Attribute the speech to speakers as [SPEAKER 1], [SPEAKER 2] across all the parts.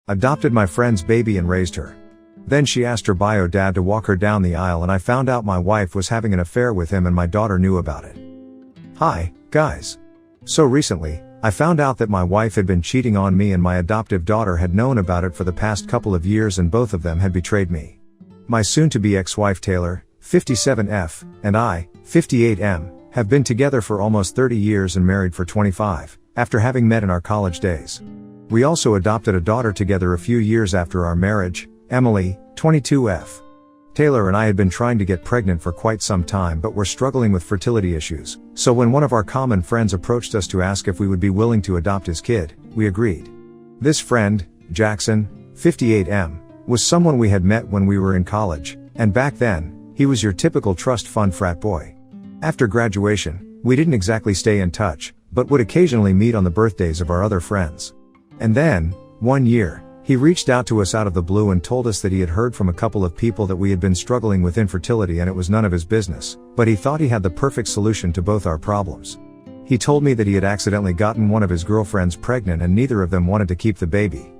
[SPEAKER 1] Adopted my friend's baby and raised her. Then she asked her bio dad to walk her down the aisle and I found out my wife was having an affair with him and my daughter knew about it. Hi, guys. So recently, I found out that my wife had been cheating on me and my adoptive daughter had known about it for the past couple of years and both of them had betrayed me. My soon-to-be ex-wife Taylor, 57F, and I, 58M, have been together for almost 30 years and married for 25, after having met in our college days. We also adopted a daughter together a few years after our marriage, Emily, 22F. Taylor and I had been trying to get pregnant for quite some time but were struggling with fertility issues, so when one of our common friends approached us to ask if we would be willing to adopt his kid, we agreed. This friend, Jackson, 58M, was someone we had met when we were in college, and back then, he was your typical trust fund frat boy. After graduation, we didn't exactly stay in touch, but would occasionally meet on the birthdays of our other friends. And then, one year, he reached out to us out of the blue and told us that he had heard from a couple of people that we had been struggling with infertility and it was none of his business, but he thought he had the perfect solution to both our problems. He told me that he had accidentally gotten one of his girlfriends pregnant and neither of them wanted to keep the baby.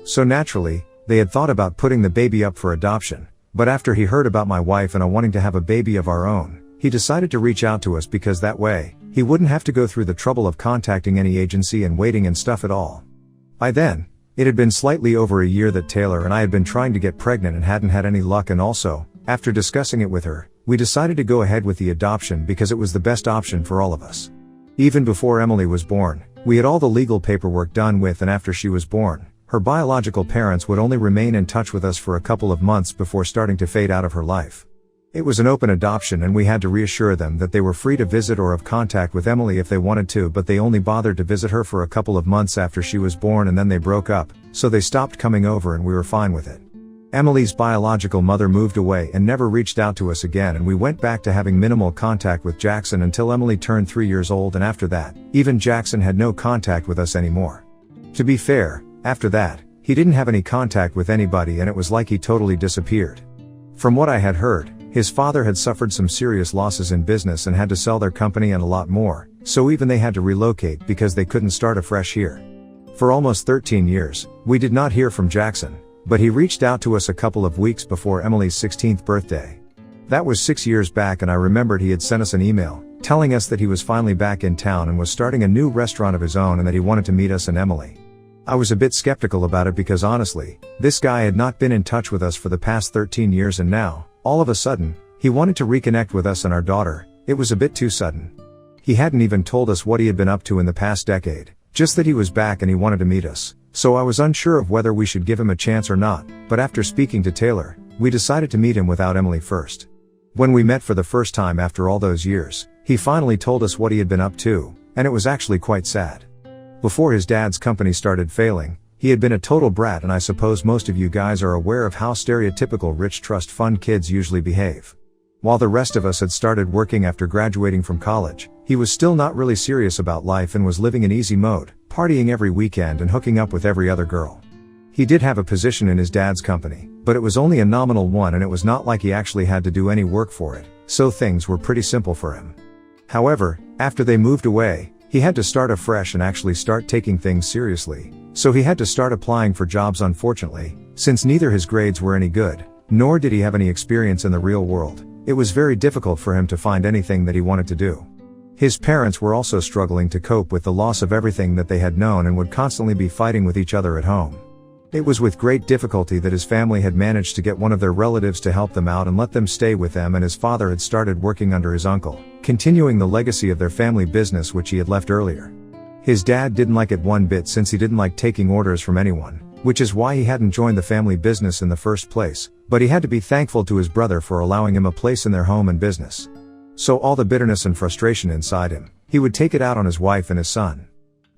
[SPEAKER 1] So naturally, they had thought about putting the baby up for adoption, but after he heard about my wife and I wanting to have a baby of our own, he decided to reach out to us because that way, he wouldn't have to go through the trouble of contacting any agency and waiting and stuff at all. By then, it had been slightly over a year that Taylor and I had been trying to get pregnant and hadn't had any luck, and also, after discussing it with her, we decided to go ahead with the adoption because it was the best option for all of us. Even before Emily was born, we had all the legal paperwork done with, and after she was born, her biological parents would only remain in touch with us for a couple of months before starting to fade out of her life. It was an open adoption and we had to reassure them that they were free to visit or have contact with Emily if they wanted to, but they only bothered to visit her for a couple of months after she was born and then they broke up, so they stopped coming over and we were fine with it. Emily's biological mother moved away and never reached out to us again, and we went back to having minimal contact with Jackson until Emily turned 3 years old, and after that, even Jackson had no contact with us anymore. To be fair, after that, he didn't have any contact with anybody and it was like he totally disappeared. From what I had heard, his father had suffered some serious losses in business and had to sell their company and a lot more, so even they had to relocate because they couldn't start afresh here. For almost 13 years, we did not hear from Jackson, but he reached out to us a couple of weeks before Emily's 16th birthday. That was 6 years back, and I remembered he had sent us an email, telling us that he was finally back in town and was starting a new restaurant of his own and that he wanted to meet us and Emily. I was a bit skeptical about it because honestly, this guy had not been in touch with us for the past 13 years and now, all of a sudden, he wanted to reconnect with us and our daughter. It was a bit too sudden. He hadn't even told us what he had been up to in the past decade, just that he was back and he wanted to meet us, so I was unsure of whether we should give him a chance or not, but after speaking to Taylor, we decided to meet him without Emily first. When we met for the first time after all those years, he finally told us what he had been up to, and it was actually quite sad. Before his dad's company started failing, he had been a total brat, and I suppose most of you guys are aware of how stereotypical rich trust fund kids usually behave. While the rest of us had started working after graduating from college, he was still not really serious about life and was living in easy mode, partying every weekend and hooking up with every other girl. He did have a position in his dad's company, but it was only a nominal one and it was not like he actually had to do any work for it, so things were pretty simple for him. However, after they moved away, he had to start afresh and actually start taking things seriously, so he had to start applying for jobs. Unfortunately, since neither his grades were any good, nor did he have any experience in the real world, it was very difficult for him to find anything that he wanted to do. His parents were also struggling to cope with the loss of everything that they had known and would constantly be fighting with each other at home. It was with great difficulty that his family had managed to get one of their relatives to help them out and let them stay with them, and his father had started working under his uncle, continuing the legacy of their family business which he had left earlier. His dad didn't like it one bit since he didn't like taking orders from anyone, which is why he hadn't joined the family business in the first place, but he had to be thankful to his brother for allowing him a place in their home and business. So all the bitterness and frustration inside him, he would take it out on his wife and his son.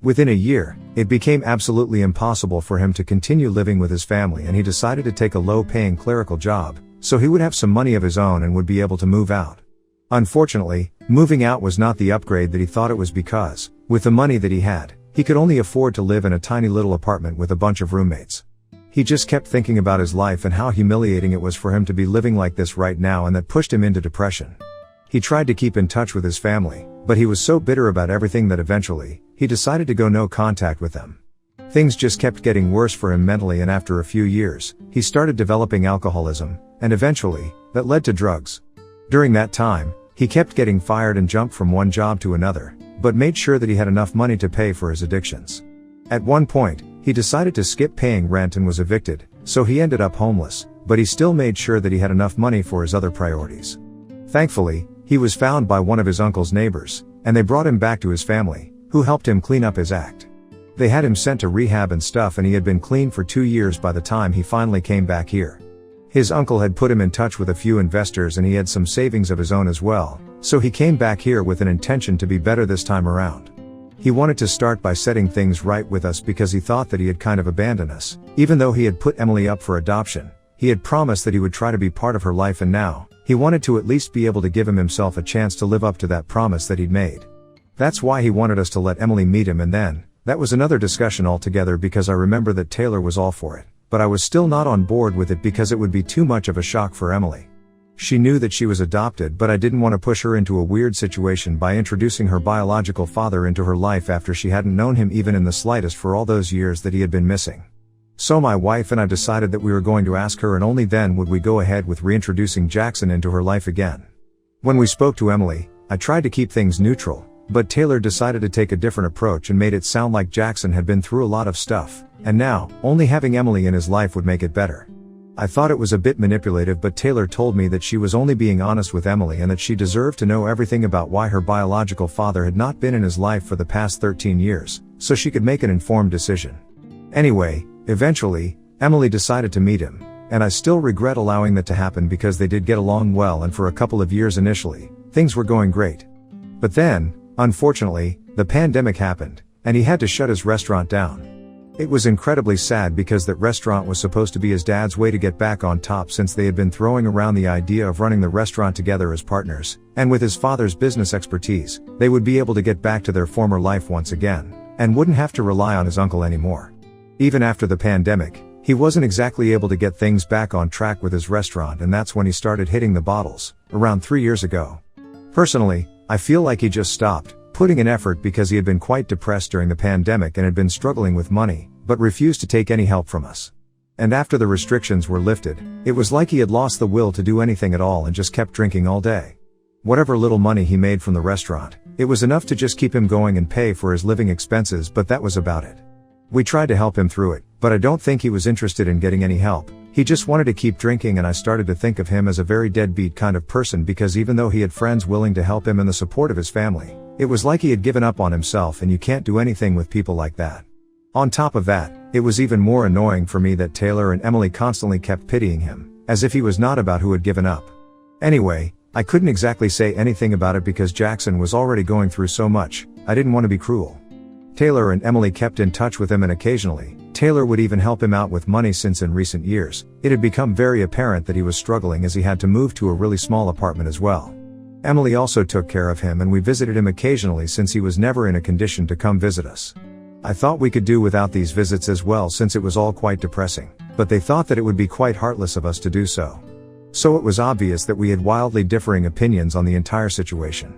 [SPEAKER 1] Within a year, it became absolutely impossible for him to continue living with his family, and he decided to take a low-paying clerical job, so he would have some money of his own and would be able to move out. Unfortunately, moving out was not the upgrade that he thought it was because, with the money that he had, he could only afford to live in a tiny little apartment with a bunch of roommates. He just kept thinking about his life and how humiliating it was for him to be living like this right now, and that pushed him into depression. He tried to keep in touch with his family, but he was so bitter about everything that eventually, he decided to go no contact with them. Things just kept getting worse for him mentally, and after a few years, he started developing alcoholism, and eventually, that led to drugs. During that time, he kept getting fired and jumped from one job to another, but made sure that he had enough money to pay for his addictions. At one point, he decided to skip paying rent and was evicted, so he ended up homeless, but he still made sure that he had enough money for his other priorities. Thankfully, he was found by one of his uncle's neighbors, and they brought him back to his family, who helped him clean up his act. They had him sent to rehab and stuff, and he had been clean for 2 years by the time he finally came back here. His uncle had put him in touch with a few investors, and he had some savings of his own as well, so he came back here with an intention to be better this time around. He wanted to start by setting things right with us because he thought that he had kind of abandoned us. Even though he had put Emily up for adoption, he had promised that he would try to be part of her life, and now, he wanted to at least be able to give himself a chance to live up to that promise that he'd made. That's why he wanted us to let Emily meet him, and then, that was another discussion altogether, because I remember that Taylor was all for it, but I was still not on board with it because it would be too much of a shock for Emily. She knew that she was adopted, but I didn't want to push her into a weird situation by introducing her biological father into her life after she hadn't known him even in the slightest for all those years that he had been missing. So my wife and I decided that we were going to ask her, and only then would we go ahead with reintroducing Jackson into her life again. When we spoke to Emily, I tried to keep things neutral, but Taylor decided to take a different approach and made it sound like Jackson had been through a lot of stuff, and now, only having Emily in his life would make it better. I thought it was a bit manipulative, but Taylor told me that she was only being honest with Emily and that she deserved to know everything about why her biological father had not been in his life for the past 13 years, so she could make an informed decision. Anyway, eventually, Emily decided to meet him, and I still regret allowing that to happen because they did get along well, and for a couple of years initially, things were going great. But then, unfortunately, the pandemic happened, and he had to shut his restaurant down. It was incredibly sad because that restaurant was supposed to be his dad's way to get back on top, since they had been throwing around the idea of running the restaurant together as partners, and with his father's business expertise, they would be able to get back to their former life once again, and wouldn't have to rely on his uncle anymore. Even after the pandemic, he wasn't exactly able to get things back on track with his restaurant, and that's when he started hitting the bottles, around 3 years ago. Personally, I feel like he just stopped putting in effort because he had been quite depressed during the pandemic and had been struggling with money, but refused to take any help from us. And after the restrictions were lifted, it was like he had lost the will to do anything at all and just kept drinking all day. Whatever little money he made from the restaurant, it was enough to just keep him going and pay for his living expenses, but that was about it. We tried to help him through it, but I don't think he was interested in getting any help. He just wanted to keep drinking, and I started to think of him as a very deadbeat kind of person, because even though he had friends willing to help him and the support of his family, it was like he had given up on himself, and you can't do anything with people like that. On top of that, it was even more annoying for me that Taylor and Emily constantly kept pitying him, as if he was not about who had given up. Anyway, I couldn't exactly say anything about it because Jackson was already going through so much. I didn't want to be cruel. Taylor and Emily kept in touch with him, and occasionally, Taylor would even help him out with money, since in recent years, it had become very apparent that he was struggling as he had to move to a really small apartment as well. Emily also took care of him, and we visited him occasionally since he was never in a condition to come visit us. I thought we could do without these visits as well, since it was all quite depressing, but they thought that it would be quite heartless of us to do so. So it was obvious that we had wildly differing opinions on the entire situation.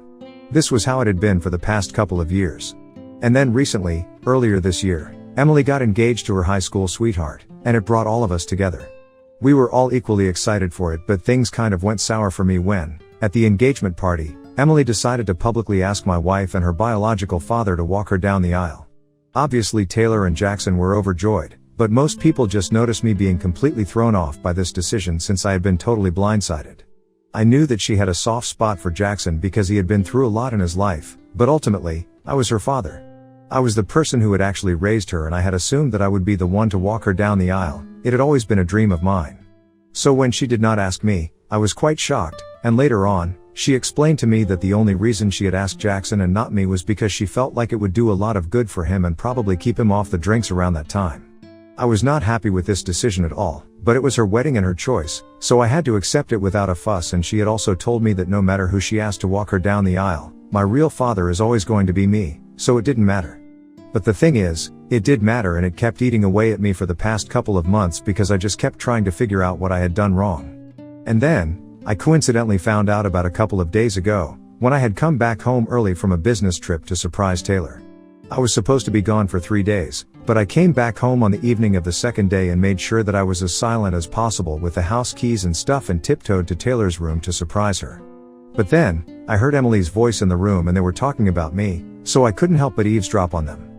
[SPEAKER 1] This was how it had been for the past couple of years. And then recently, earlier this year, Emily got engaged to her high school sweetheart, and it brought all of us together. We were all equally excited for it, but things kind of went sour for me when, at the engagement party, Emily decided to publicly ask my wife and her biological father to walk her down the aisle. Obviously Taylor and Jackson were overjoyed, but most people just noticed me being completely thrown off by this decision, since I had been totally blindsided. I knew that she had a soft spot for Jackson because he had been through a lot in his life, but ultimately, I was her father. I was the person who had actually raised her, and I had assumed that I would be the one to walk her down the aisle. It had always been a dream of mine. So when she did not ask me, I was quite shocked, and later on, she explained to me that the only reason she had asked Jackson and not me was because she felt like it would do a lot of good for him and probably keep him off the drinks around that time. I was not happy with this decision at all, but it was her wedding and her choice, so I had to accept it without a fuss, and she had also told me that no matter who she asked to walk her down the aisle, my real father is always going to be me, so it didn't matter. But the thing is, it did matter, and it kept eating away at me for the past couple of months because I just kept trying to figure out what I had done wrong. And then, I coincidentally found out about a couple of days ago, when I had come back home early from a business trip to surprise Taylor. I was supposed to be gone for 3 days, but I came back home on the evening of the second day and made sure that I was as silent as possible with the house keys and stuff and tiptoed to Taylor's room to surprise her. But then, I heard Emily's voice in the room and they were talking about me, so I couldn't help but eavesdrop on them.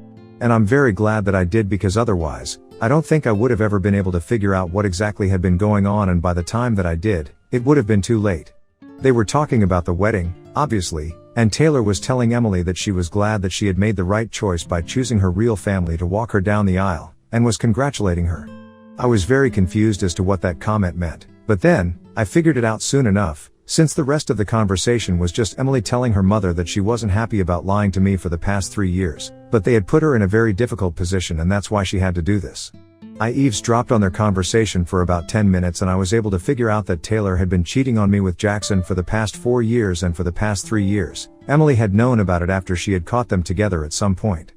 [SPEAKER 1] And I'm very glad that I did, because otherwise, I don't think I would have ever been able to figure out what exactly had been going on, and by the time that I did, it would have been too late. They were talking about the wedding, obviously, and Taylor was telling Emily that she was glad that she had made the right choice by choosing her real family to walk her down the aisle, and was congratulating her. I was very confused as to what that comment meant, but then, I figured it out soon enough, since the rest of the conversation was just Emily telling her mother that she wasn't happy about lying to me for the past 3 years, but they had put her in a very difficult position and that's why she had to do this. I eavesdropped on their conversation for about 10 minutes and I was able to figure out that Taylor had been cheating on me with Jackson for the past 4 years, and for the past 3 years, Emily had known about it after she had caught them together at some point.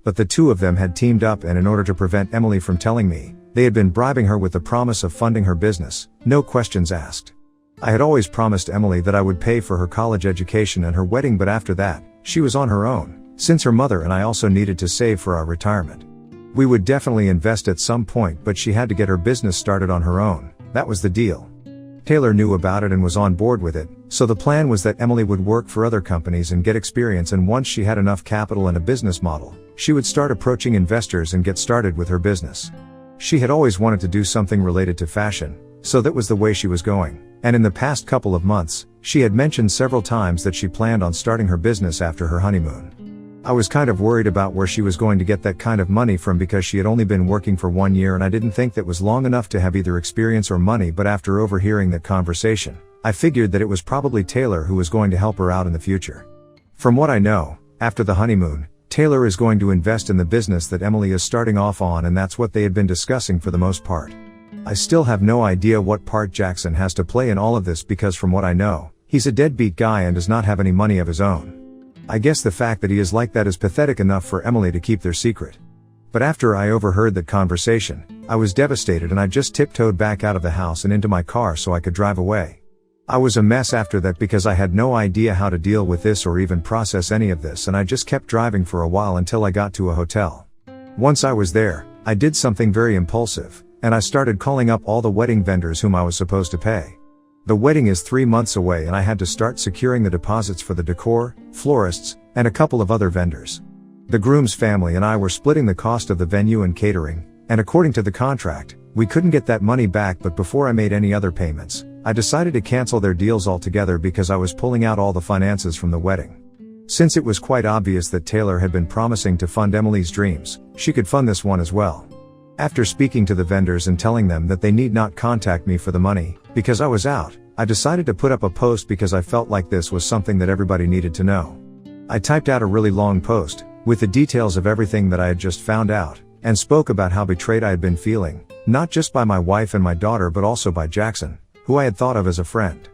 [SPEAKER 1] But the two of them had teamed up, and in order to prevent Emily from telling me, they had been bribing her with the promise of funding her business, no questions asked. I had always promised Emily that I would pay for her college education and her wedding, but after that, she was on her own, since her mother and I also needed to save for our retirement. We would definitely invest at some point, but she had to get her business started on her own, that was the deal. Taylor knew about it and was on board with it, so the plan was that Emily would work for other companies and get experience, and once she had enough capital and a business model, she would start approaching investors and get started with her business. She had always wanted to do something related to fashion, so that was the way she was going, and in the past couple of months, she had mentioned several times that she planned on starting her business after her honeymoon. I was kind of worried about where she was going to get that kind of money from, because she had only been working for 1 year and I didn't think that was long enough to have either experience or money, but after overhearing that conversation, I figured that it was probably Taylor who was going to help her out in the future. From what I know, after the honeymoon, Taylor is going to invest in the business that Emily is starting off on, and that's what they had been discussing for the most part. I still have no idea what part Jackson has to play in all of this, because from what I know, he's a deadbeat guy and does not have any money of his own. I guess the fact that he is like that is pathetic enough for Emily to keep their secret. But after I overheard that conversation, I was devastated and I just tiptoed back out of the house and into my car so I could drive away. I was a mess after that because I had no idea how to deal with this or even process any of this, and I just kept driving for a while until I got to a hotel. Once I was there, I did something very impulsive, and I started calling up all the wedding vendors whom I was supposed to pay. The wedding is 3 months away and I had to start securing the deposits for the decor, florists, and a couple of other vendors. The groom's family and I were splitting the cost of the venue and catering, and according to the contract, we couldn't get that money back, but before I made any other payments, I decided to cancel their deals altogether because I was pulling out all the finances from the wedding. Since it was quite obvious that Taylor had been promising to fund Emily's dreams, she could fund this one as well. After speaking to the vendors and telling them that they need not contact me for the money, because I was out, I decided to put up a post because I felt like this was something that everybody needed to know. I typed out a really long post, with the details of everything that I had just found out, and spoke about how betrayed I had been feeling, not just by my wife and my daughter but also by Jackson, who I had thought of as a friend.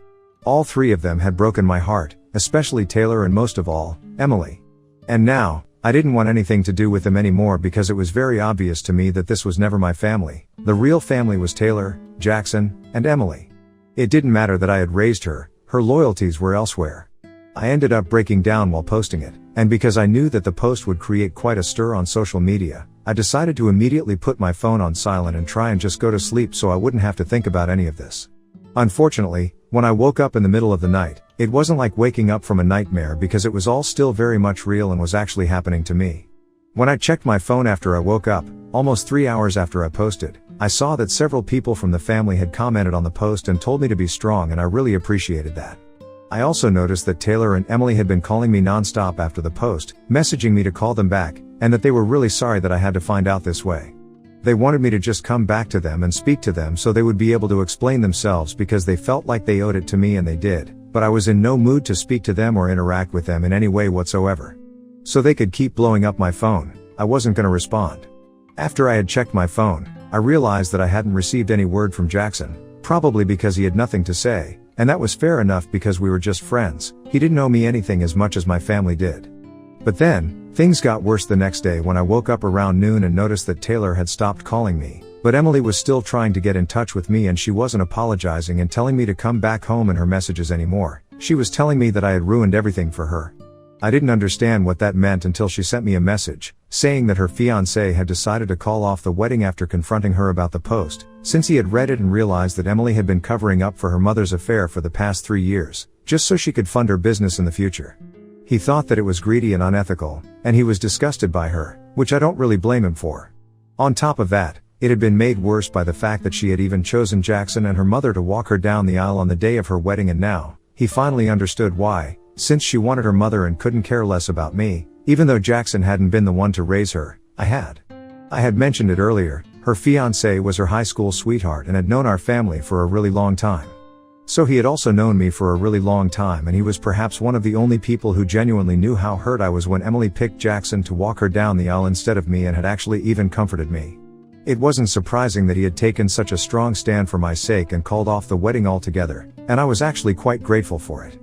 [SPEAKER 1] All three of them had broken my heart, especially Taylor and most of all, Emily. And now, I didn't want anything to do with them anymore because it was very obvious to me that this was never my family. The real family was Taylor, Jackson, and Emily. It didn't matter that I had raised her loyalties were elsewhere. I ended up breaking down while posting it, and because I knew that the post would create quite a stir on social media, I decided to immediately put my phone on silent and try and just go to sleep so I wouldn't have to think about any of this. Unfortunately, when I woke up in the middle of the night, it wasn't like waking up from a nightmare because it was all still very much real and was actually happening to me. When I checked my phone after I woke up, almost 3 hours after I posted, I saw that several people from the family had commented on the post and told me to be strong, and I really appreciated that. I also noticed that Taylor and Emily had been calling me nonstop after the post, messaging me to call them back, and that they were really sorry that I had to find out this way. They wanted me to just come back to them and speak to them so they would be able to explain themselves because they felt like they owed it to me, and they did, but I was in no mood to speak to them or interact with them in any way whatsoever. So they could keep blowing up my phone, I wasn't gonna respond. After I had checked my phone, I realized that I hadn't received any word from Jackson, probably because he had nothing to say, and that was fair enough because we were just friends. He didn't owe me anything as much as my family did. But then, things got worse the next day when I woke up around noon and noticed that Taylor had stopped calling me, but Emily was still trying to get in touch with me, and she wasn't apologizing and telling me to come back home in her messages anymore. She was telling me that I had ruined everything for her. I didn't understand what that meant until she sent me a message, saying that her fiancé had decided to call off the wedding after confronting her about the post, since he had read it and realized that Emily had been covering up for her mother's affair for the past 3 years, just so she could fund her business in the future. He thought that it was greedy and unethical, and he was disgusted by her, which I don't really blame him for. On top of that, it had been made worse by the fact that she had even chosen Jackson and her mother to walk her down the aisle on the day of her wedding, and now, he finally understood why, since she wanted her mother and couldn't care less about me, even though Jackson hadn't been the one to raise her, I had. I had mentioned it earlier, her fiancé was her high school sweetheart and had known our family for a really long time. So he had also known me for a really long time, and he was perhaps one of the only people who genuinely knew how hurt I was when Emily picked Jackson to walk her down the aisle instead of me, and had actually even comforted me. It wasn't surprising that he had taken such a strong stand for my sake and called off the wedding altogether, and I was actually quite grateful for it.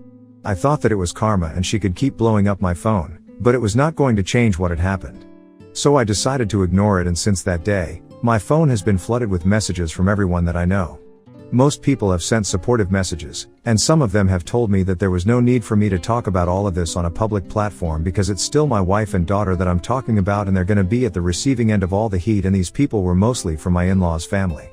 [SPEAKER 1] I thought that it was karma and she could keep blowing up my phone, but it was not going to change what had happened. So I decided to ignore it, and since that day, my phone has been flooded with messages from everyone that I know. Most people have sent supportive messages, and some of them have told me that there was no need for me to talk about all of this on a public platform because it's still my wife and daughter that I'm talking about, and they're gonna be at the receiving end of all the heat, and these people were mostly from my in-laws' family.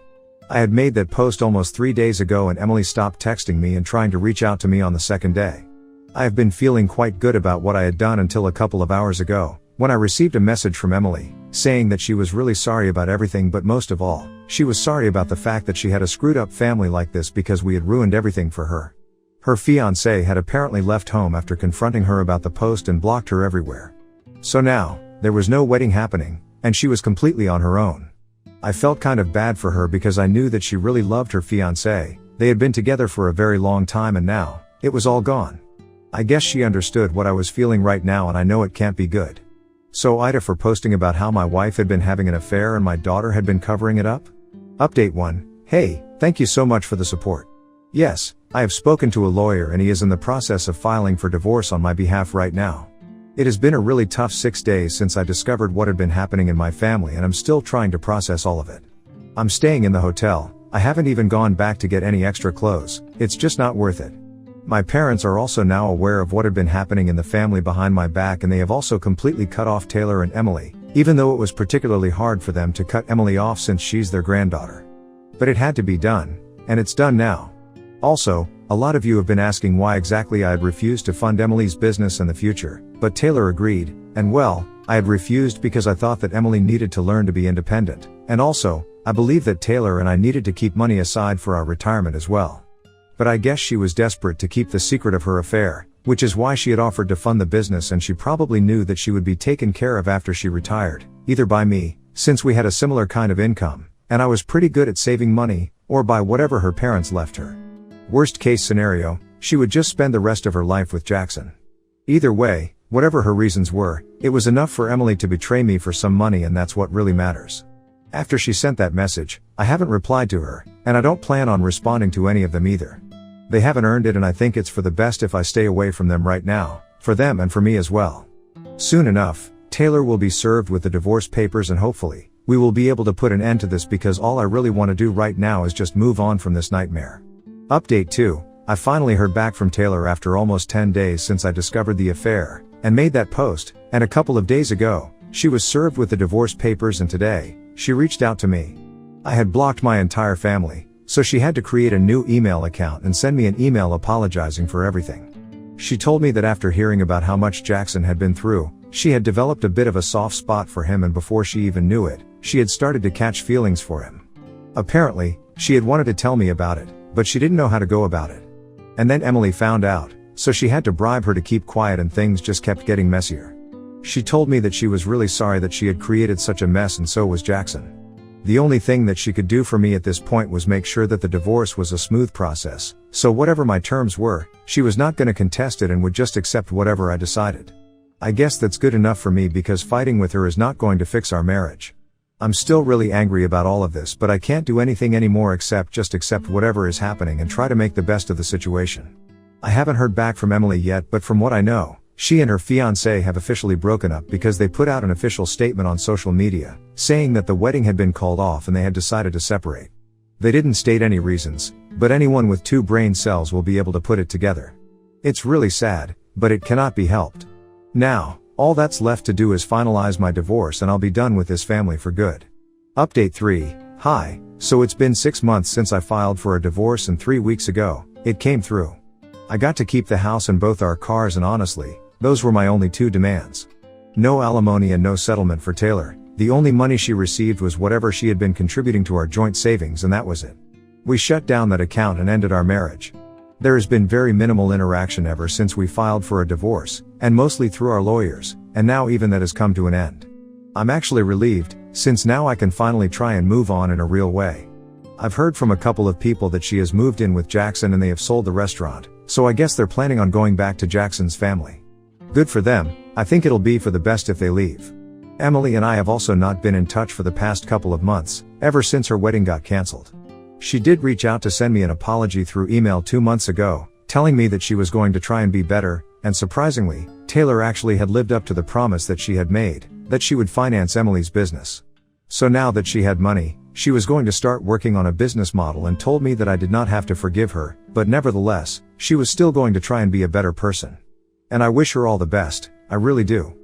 [SPEAKER 1] I had made that post almost 3 days ago, and Emily stopped texting me and trying to reach out to me on the second day. I have been feeling quite good about what I had done until a couple of hours ago, when I received a message from Emily, saying that she was really sorry about everything, but most of all, she was sorry about the fact that she had a screwed up family like this because we had ruined everything for her. Her fiancé had apparently left home after confronting her about the post and blocked her everywhere. So now, there was no wedding happening, and she was completely on her own. I felt kind of bad for her because I knew that she really loved her fiancé, they had been together for a very long time, and now, it was all gone. I guess she understood what I was feeling right now, and I know it can't be good. So Ida for posting about how my wife had been having an affair and my daughter had been covering it up? Update 1. Hey, thank you so much for the support. Yes, I have spoken to a lawyer and he is in the process of filing for divorce on my behalf right now. It has been a really tough 6 days since I discovered what had been happening in my family, and I'm still trying to process all of it. I'm staying in the hotel, I haven't even gone back to get any extra clothes, it's just not worth it. My parents are also now aware of what had been happening in the family behind my back, and they have also completely cut off Taylor and Emily, even though it was particularly hard for them to cut Emily off since she's their granddaughter. But it had to be done, and it's done now. Also, a lot of you have been asking why exactly I had refused to fund Emily's business in the future, but Taylor agreed, and well, I had refused because I thought that Emily needed to learn to be independent, and also, I believe that Taylor and I needed to keep money aside for our retirement as well. But I guess she was desperate to keep the secret of her affair, which is why she had offered to fund the business, and she probably knew that she would be taken care of after she retired, either by me, since we had a similar kind of income, and I was pretty good at saving money, or by whatever her parents left her. Worst case scenario, she would just spend the rest of her life with Jackson. Either way, whatever her reasons were, it was enough for Emily to betray me for some money, and that's what really matters. After she sent that message, I haven't replied to her, and I don't plan on responding to any of them either. They haven't earned it, and I think it's for the best if I stay away from them right now, for them and for me as well. Soon enough, Taylor will be served with the divorce papers, and hopefully, we will be able to put an end to this, because all I really want to do right now is just move on from this nightmare. Update 2. I finally heard back from Taylor after almost 10 days since I discovered the affair, and made that post, and a couple of days ago, she was served with the divorce papers, and today, she reached out to me. I had blocked my entire family, so she had to create a new email account and send me an email apologizing for everything. She told me that after hearing about how much Jackson had been through, she had developed a bit of a soft spot for him, and before she even knew it, she had started to catch feelings for him. Apparently, she had wanted to tell me about it, but she didn't know how to go about it. And then Emily found out, so she had to bribe her to keep quiet, and things just kept getting messier. She told me that she was really sorry that she had created such a mess, and so was Jackson. The only thing that she could do for me at this point was make sure that the divorce was a smooth process, so whatever my terms were, she was not going to contest it and would just accept whatever I decided. I guess that's good enough for me, because fighting with her is not going to fix our marriage. I'm still really angry about all of this, but I can't do anything anymore except just accept whatever is happening and try to make the best of the situation. I haven't heard back from Emily yet, but from what I know, she and her fiancé have officially broken up because they put out an official statement on social media, saying that the wedding had been called off and they had decided to separate. They didn't state any reasons, but anyone with 2 brain cells will be able to put it together. It's really sad, but it cannot be helped. Now, all that's left to do is finalize my divorce and I'll be done with this family for good. Update 3. Hi, so it's been 6 months since I filed for a divorce and 3 weeks ago, it came through. I got to keep the house and both our cars and honestly, those were my only 2 demands. No alimony and no settlement for Taylor. The only money she received was whatever she had been contributing to our joint savings and that was it. We shut down that account and ended our marriage. There has been very minimal interaction ever since we filed for a divorce, and mostly through our lawyers, and now even that has come to an end. I'm actually relieved, since now I can finally try and move on in a real way. I've heard from a couple of people that she has moved in with Jackson and they have sold the restaurant, so I guess they're planning on going back to Jackson's family. Good for them, I think it'll be for the best if they leave. Emily and I have also not been in touch for the past couple of months, ever since her wedding got cancelled. She did reach out to send me an apology through email 2 months ago, telling me that she was going to try and be better, and surprisingly, Taylor actually had lived up to the promise that she had made, that she would finance Emily's business. So now that she had money, she was going to start working on a business model and told me that I did not have to forgive her, but nevertheless, she was still going to try and be a better person. And I wish her all the best, I really do.